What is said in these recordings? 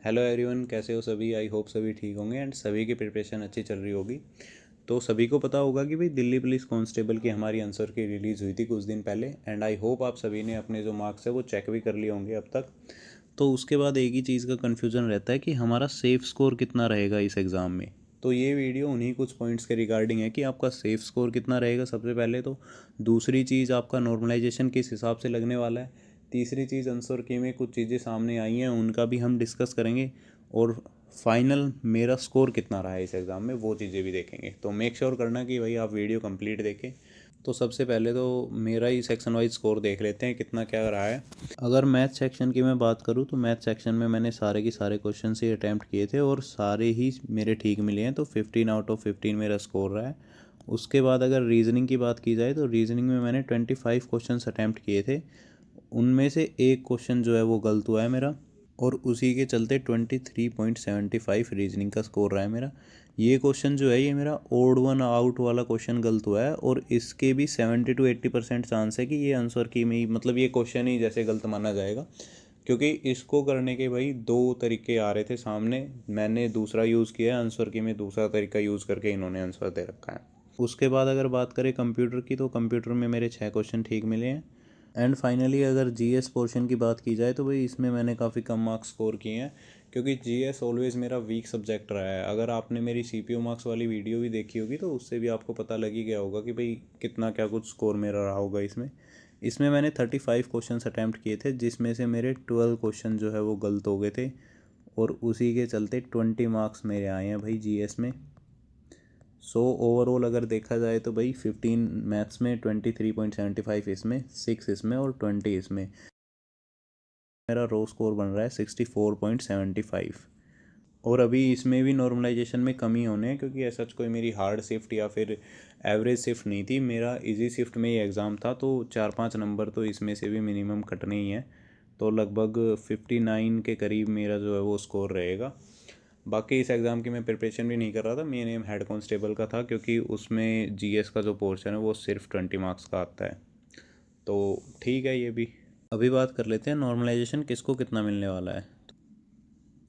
Hello everyone, कैसे हो सभी। आई होप सभी ठीक होंगे एंड सभी की प्रिपरेशन अच्छी चल रही होगी। तो सभी को पता होगा कि भाई दिल्ली पुलिस कांस्टेबल की हमारी आंसर की रिलीज़ हुई थी कुछ दिन पहले एंड आई होप आप सभी ने अपने जो मार्क्स है वो चेक भी कर लिए होंगे अब तक। तो उसके बाद एक ही चीज़ का कन्फ्यूज़न रहता है कि हमारा सेफ स्कोर कितना रहेगा इस एग्ज़ाम में। तो ये वीडियो उन्हीं कुछ पॉइंट्स के रिगार्डिंग है कि आपका सेफ स्कोर कितना रहेगा सबसे पहले तो। दूसरी चीज़, आपका नॉर्मलाइजेशन किस हिसाब से लगने वाला है। तीसरी चीज़, आंसर की में कुछ चीज़ें सामने आई हैं उनका भी हम डिस्कस करेंगे। और फाइनल मेरा स्कोर कितना रहा है इस एग्ज़ाम में वो चीज़ें भी देखेंगे। तो मेक श्योर करना कि भाई आप वीडियो कंप्लीट देखें। तो सबसे पहले तो मेरा ही सेक्शन वाइज स्कोर देख लेते हैं कितना क्या रहा है। अगर मैथ सेक्शन की मैं बात करूँ तो मैथ सेक्शन में मैंने सारे के सारे क्वेश्चन ही अटैम्प्ट किए थे और सारे ही मेरे ठीक मिले हैं। तो 15 आउट ऑफ 15 मेरा स्कोर रहा है। उसके बाद अगर रीजनिंग की बात की जाए तो रीजनिंग में मैंने 25 क्वेश्चन अटैम्प्ट किए थे। उनमें से एक क्वेश्चन जो है वो गलत हुआ है मेरा, और उसी के चलते 23.75 रीजनिंग का स्कोर रहा है मेरा। ये क्वेश्चन जो है ये मेरा ओड वन आउट वाला क्वेश्चन गलत हुआ है और इसके भी 70 to 80% चांस है कि ये आंसर की में ही मतलब ये क्वेश्चन ही जैसे गलत माना जाएगा। क्योंकि इसको करने के भाई दो तरीके आ रहे थे सामने, मैंने दूसरा यूज़ किया है, आंसर की में दूसरा तरीका यूज़ करके इन्होंने आंसर दे रखा है। उसके बाद अगर बात करें कंप्यूटर की तो कंप्यूटर में मेरे 6 क्वेश्चन ठीक मिले हैं। एंड फाइनली अगर जीएस पोर्शन की बात की जाए तो भाई इसमें मैंने काफ़ी कम मार्क्स स्कोर किए हैं क्योंकि जीएस ऑलवेज़ मेरा वीक सब्जेक्ट रहा है। अगर आपने मेरी सीपीयू मार्क्स वाली वीडियो भी देखी होगी तो उससे भी आपको पता लग ही गया होगा कि भाई कितना क्या कुछ स्कोर मेरा रहा होगा इसमें। इसमें मैंने 35 क्वेश्चन अटैम्प्ट किए थे जिसमें से मेरे 12 क्वेश्चन जो है वो गलत हो गए थे और उसी के चलते 20 मार्क्स मेरे आए हैं भाई जीएस में। सो ओवरऑल अगर देखा जाए तो भाई 15 मैथ्स में, 23.75 इसमें, 6 इसमें और 20 इसमें मेरा रो स्कोर बन रहा है 64.75। और अभी इसमें भी नॉर्मलाइजेशन में कमी होने है क्योंकि ऐसा कोई मेरी हार्ड शिफ्ट या फिर एवरेज शिफ्ट नहीं थी, मेरा इजी शिफ्ट में ही एग्ज़ाम था। तो 4-5 नंबर तो इसमें से भी मिनिमम कटने ही हैं। तो लगभग 59 के करीब मेरा जो है वो स्कोर रहेगा। बाकी इस एग्ज़ाम की मैं प्रिपरेशन भी नहीं कर रहा था, मेन एम हेड कांस्टेबल का था क्योंकि उसमें जीएस का जो पोर्शन है वो सिर्फ 20 मार्क्स का आता है। तो ठीक है ये भी। अभी बात कर लेते हैं नॉर्मलाइजेशन किसको कितना मिलने वाला है।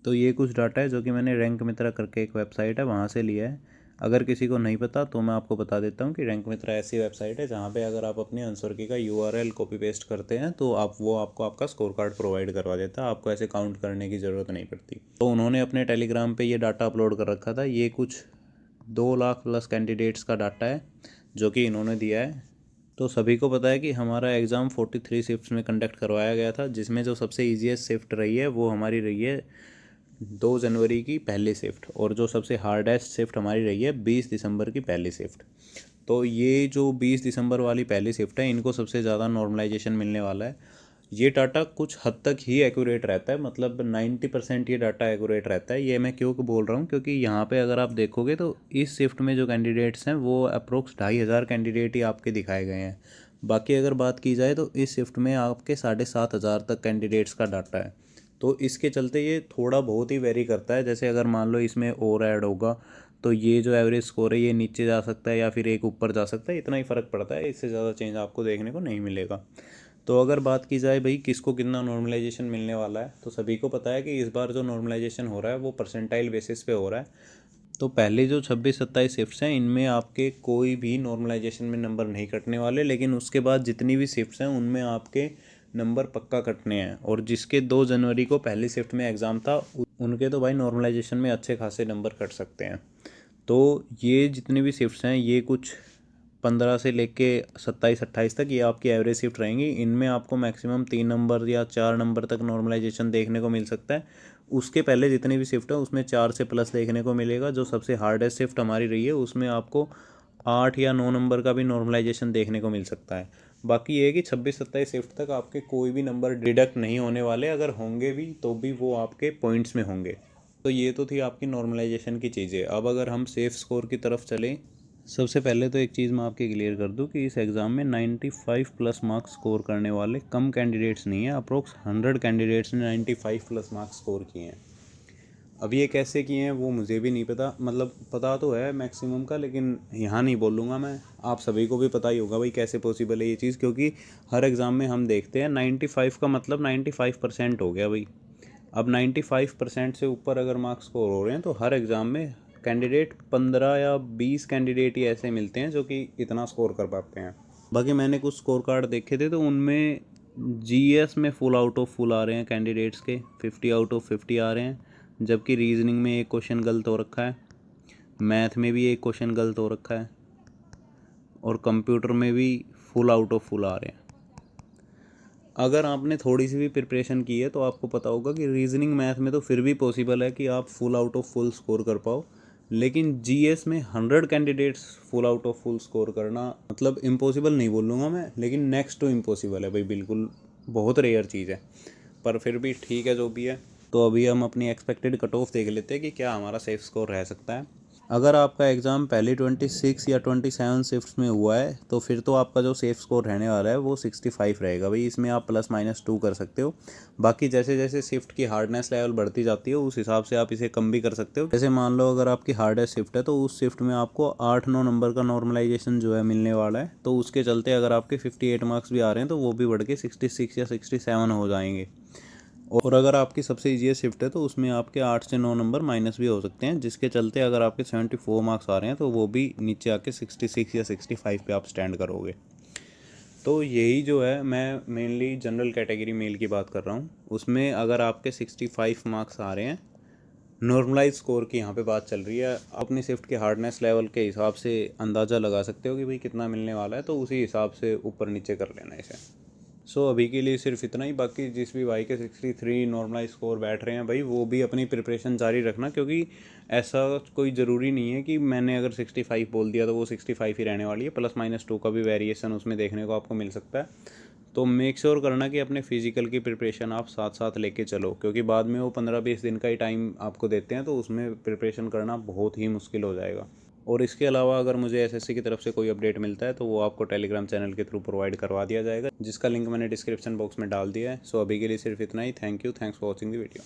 तो ये कुछ डाटा है जो कि मैंने रैंक मित्रा करके एक वेबसाइट है वहाँ से लिया है। अगर किसी को नहीं पता तो मैं आपको बता देता हूँ कि रैंक मित्रा ऐसी वेबसाइट है जहाँ पे अगर आप अपने आंसर की का यूआरएल कॉपी पेस्ट करते हैं तो आपको आपका स्कोर कार्ड प्रोवाइड करवा देता है, आपको ऐसे काउंट करने की ज़रूरत नहीं पड़ती। तो उन्होंने अपने टेलीग्राम पे ये डाटा अपलोड कर रखा था। ये कुछ 2 लाख प्लस कैंडिडेट्स का डाटा है जो कि इन्होंने दिया है। तो सभी को पता है कि हमारा एग्ज़ाम 43 शिफ्ट्स में कंडक्ट करवाया गया था जिसमें जो सबसे ईजीएस्ट शिफ्ट रही है वो हमारी रही है 2 जनवरी की पहली शिफ्ट, और जो सबसे हार्डेस्ट शिफ्ट हमारी रही है 20 दिसंबर की पहली शिफ्ट। तो ये जो 20 दिसंबर वाली पहली शिफ्ट है इनको सबसे ज़्यादा नॉर्मलाइजेशन मिलने वाला है। ये डाटा कुछ हद तक ही एक्यूरेट रहता है, मतलब 90% ये डाटा एक्यूरेट रहता है। ये मैं क्यों बोल रहा हूँ क्योंकि यहाँ पे अगर आप देखोगे तो इस शिफ्ट में जो कैंडिडेट्स हैं वो अप्रोक्स 2,500 कैंडिडेट ही आपके दिखाए गए हैं। बाकी अगर बात की जाए तो इस शिफ्ट में आपके 7,500 तक कैंडिडेट्स का डाटा है। तो इसके चलते ये थोड़ा बहुत ही वेरी करता है। जैसे अगर मान लो इसमें और ऐड होगा तो ये जो एवरेज स्कोर है ये नीचे जा सकता है या फिर एक ऊपर जा सकता है, इतना ही फ़र्क पड़ता है, इससे ज़्यादा चेंज आपको देखने को नहीं मिलेगा। तो अगर बात की जाए भाई किसको कितना नॉर्मलाइजेशन मिलने वाला है तो सभी को पता है कि इस बार जो नॉर्मलाइजेशन हो रहा है वो परसेंटाइल बेसिस पे हो रहा है। तो पहले जो 26-27 शिफ्ट्स हैं इनमें आपके कोई भी नॉर्मलाइजेशन में नंबर नहीं कटने वाले, लेकिन उसके बाद जितनी भी शिफ्ट्स हैं उनमें आपके नंबर पक्का कटने हैं। और जिसके 2 जनवरी को पहली शिफ्ट में एग्ज़ाम था उनके तो भाई नॉर्मलाइजेशन में अच्छे खासे नंबर कट सकते हैं। तो ये जितनी भी शिफ्ट्स हैं ये कुछ 15 से लेके 27-28 तक ये आपकी एवरेज शिफ्ट रहेंगी। इनमें आपको मैक्सिमम 3 नंबर या 4 नंबर तक नॉर्मलाइजेशन देखने को मिल सकता है। उसके पहले जितनी भी शिफ्ट है उसमें 4 से प्लस देखने को मिलेगा। जो सबसे हार्डेस्ट शिफ्ट हमारी रही है उसमें आपको 8 या 9 नंबर का भी नॉर्मलाइजेशन देखने को मिल सकता है। बाकी ये है कि 26-27 शिफ्ट तक आपके कोई भी नंबर डिडक्ट नहीं होने वाले, अगर होंगे भी तो भी वो आपके पॉइंट्स में होंगे। तो ये तो थी आपकी नॉर्मलाइजेशन की चीज़ें। अब अगर हम सेफ स्कोर की तरफ चलें, सबसे पहले तो एक चीज़ मैं आपके क्लियर कर दूं कि इस एग्ज़ाम में 95 प्लस मार्क्स स्कोर करने वाले कम कैंडिडेट्स नहीं हैं। अप्रोक्स 100 कैंडिडेट्स ने 95 प्लस मार्क्स स्कोर किए हैं। अब ये कैसे किए हैं वो मुझे भी नहीं पता, मतलब पता तो है मैक्सिमम का, लेकिन यहाँ नहीं बोलूँगा मैं। आप सभी को भी पता ही होगा भाई कैसे पॉसिबल है ये चीज़, क्योंकि हर एग्ज़ाम में हम देखते हैं 95 का मतलब 95% हो गया भाई। अब 95% से ऊपर अगर मार्क्स स्कोर हो रहे हैं तो हर एग्ज़ाम में कैंडिडेट 15 या 20 कैंडिडेट ही ऐसे मिलते हैं जो कि इतना स्कोर कर पाते हैं। बाकी मैंने कुछ स्कोर कार्ड देखे थे तो उनमें जीएस में फुल आउट ऑफ फुल आ रहे हैं कैंडिडेट्स के, 50 आउट ऑफ 50 आ रहे हैं, जबकि रीजनिंग में एक क्वेश्चन गलत हो रखा है, मैथ में भी एक क्वेश्चन गलत हो रखा है, और कंप्यूटर में भी फुल आउट ऑफ फुल आ रहे हैं। अगर आपने थोड़ी सी भी प्रिपरेशन की है तो आपको पता होगा कि रीजनिंग मैथ में तो फिर भी पॉसिबल है कि आप full out of full score कर पाओ, लेकिन जीएस में 100 candidates full out of full score करना मतलब इम्पॉसिबल नहीं बोलूँगा मैं, लेकिन नेक्स्ट टू इम्पॉसिबल है भाई, बिल्कुल बहुत रेयर चीज़ है, पर फिर भी ठीक है जो भी है। तो अभी हम अपनी एक्सपेक्टेड कट ऑफ देख लेते हैं कि क्या हमारा सेफ स्कोर रह सकता है। अगर आपका एग्ज़ाम पहले 26 या 27 शिफ्ट्स में हुआ है तो फिर तो आपका जो सेफ स्कोर रहने वाला है वो 65 रहेगा भाई, इसमें आप +-2 कर सकते हो। बाकी जैसे जैसे शिफ्ट की हार्डनेस लेवल बढ़ती जाती है उस हिसाब से आप इसे कम भी कर सकते हो। जैसे मान लो अगर आपकी हार्डेस्ट शिफ्ट है तो उस शिफ्ट में आपको 8-9 नंबर का नॉर्मलाइजेशन जो है मिलने वाला है, तो उसके चलते अगर आपके 58 मार्क्स भी आ रहे हैं तो वो भी बढ़ के 66 या 67 हो जाएंगे। और अगर आपकी सबसे ईजीएस्ट शिफ्ट है तो उसमें आपके 8 से 9 नंबर माइनस भी हो सकते हैं, जिसके चलते अगर आपके 74 मार्क्स आ रहे हैं तो वो भी नीचे आके 66 या 65 पे आप स्टैंड करोगे। तो यही जो है, मैं मेनली जनरल कैटेगरी मेल की बात कर रहा हूँ, उसमें अगर आपके 65 मार्क्स आ रहे हैं, नॉर्मलाइज स्कोर की यहाँ पे बात चल रही है, अपनी शिफ्ट के हार्डनेस लेवल के हिसाब से अंदाज़ा लगा सकते हो कि भाई कितना मिलने वाला है, तो उसी हिसाब से ऊपर नीचे कर लेना इसे। सो अभी के लिए सिर्फ इतना ही। बाकी जिस भी भाई के 63 नॉर्मलाइज स्कोर बैठ रहे हैं भाई, वो भी अपनी प्रिपरेशन जारी रखना, क्योंकि ऐसा कोई ज़रूरी नहीं है कि मैंने अगर 65 बोल दिया तो वो 65 ही रहने वाली है, +-2 का भी वेरिएशन उसमें देखने को आपको मिल सकता है। तो मेक श्योर करना कि अपने फिजिकल की प्रिपरेशन आप साथ साथ लेके चलो, क्योंकि बाद में वो 15-20 दिन का ही टाइम आपको देते हैं, तो उसमें प्रिपरेशन करना बहुत ही मुश्किल हो जाएगा। और इसके अलावा अगर मुझे एसएससी की तरफ से कोई अपडेट मिलता है तो वो आपको टेलीग्राम चैनल के थ्रू प्रोवाइड करवा दिया जाएगा, जिसका लिंक मैंने डिस्क्रिप्शन बॉक्स में डाल दिया है। सो अभी के लिए सिर्फ इतना ही। Thank you, thanks for watching the video.